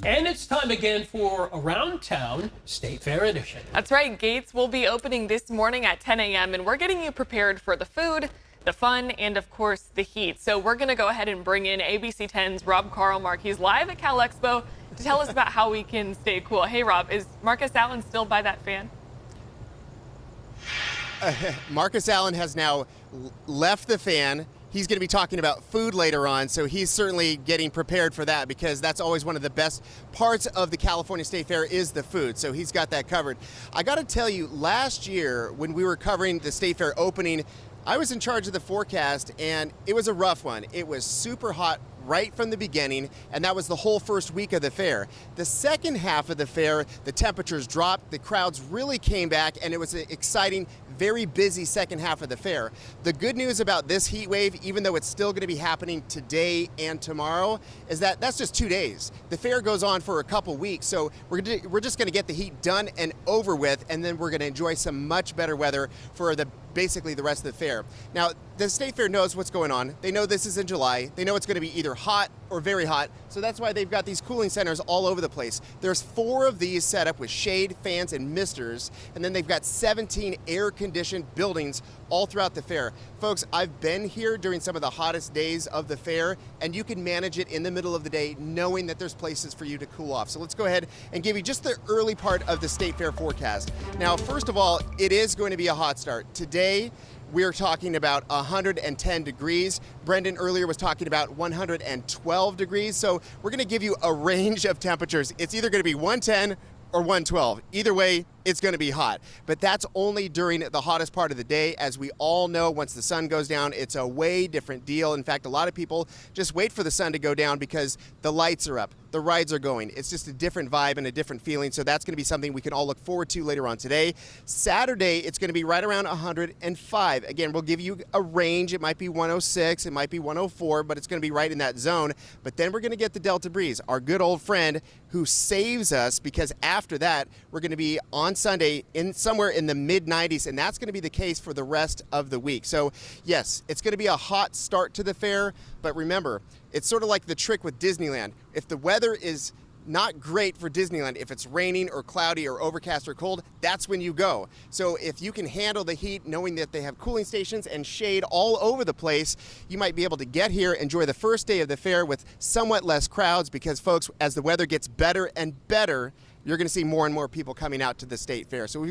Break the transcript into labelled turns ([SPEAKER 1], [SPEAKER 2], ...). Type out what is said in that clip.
[SPEAKER 1] And it's time again for Around Town State Fair Edition.
[SPEAKER 2] That's right. Gates will be opening this morning at 10 a.m. and we're getting you prepared for the food, the fun, and of course the heat. So we're going to go ahead and bring in ABC 10's Rob Carlmark. He's live at Cal Expo to tell us about how we can stay cool. Hey Rob, is Marcus Allen still by that fan?
[SPEAKER 3] Marcus Allen has now left the fan. He's going to be talking about food later on, so he's certainly getting prepared for that because that's always one of the best parts of the California State Fair is the food, so he's got that covered. I got to tell you, last year when we were covering the State Fair opening, I was in charge of the forecast, and it was a rough one. It was super hot right from the beginning, and that was the whole first week of the fair. The second half of the fair, the temperatures dropped, the crowds really came back, and it was an exciting, very busy second half of the fair. The good news about this heat wave, even though it's still going to be happening today and tomorrow, is that that's just 2 days. The fair goes on for a couple weeks, so we're just going to get the heat done and over with, and then we're going to enjoy some much better weather for basically the rest of the fair. Now, the State Fair knows what's going on. They know this is in July. They know it's going to be either hot or very hot, so that's why they've got these cooling centers all over the place. There's 4 of these set up with shade, fans, and misters, and then they've got 17 air-conditioned buildings all throughout the fair. Folks, I've been here during some of the hottest days of the fair, and you can manage it in the middle of the day knowing that there's places for you to cool off. So let's go ahead and give you just the early part of the State Fair forecast. Now, first of all, it is going to be a hot start. Today, we're talking about 110 degrees. Brendan earlier was talking about 112 degrees. So we're going to give you a range of temperatures. It's either going to be 110 or 112. Either way, it's going to be hot. But that's only during the hottest part of the day. As we all know, once the sun goes down, it's a way different deal. In fact, a lot of people just wait for the sun to go down because the lights are up, the rides are going. It's just a different vibe and a different feeling. So that's going to be something we can all look forward to later on today. Saturday, it's going to be right around 105. Again, we'll give you a range. It might be 106, it might be 104, but it's going to be right in that zone. But then we're going to get the Delta breeze, our good old friend who saves us, because after that, we're going to be on Sunday in somewhere in the mid-90s, and that's going to be the case for the rest of the week. So yes, it's going to be a hot start to the fair, but remember, it's sort of like the trick with Disneyland. If the weather is not great for Disneyland, if it's raining or cloudy or overcast or cold, that's when you go. So if you can handle the heat, knowing that they have cooling stations and shade all over the place, you might be able to get here, enjoy the first day of the fair with somewhat less crowds, because folks, as the weather gets better and better, you're going to see more and more people coming out to the State Fair. So we've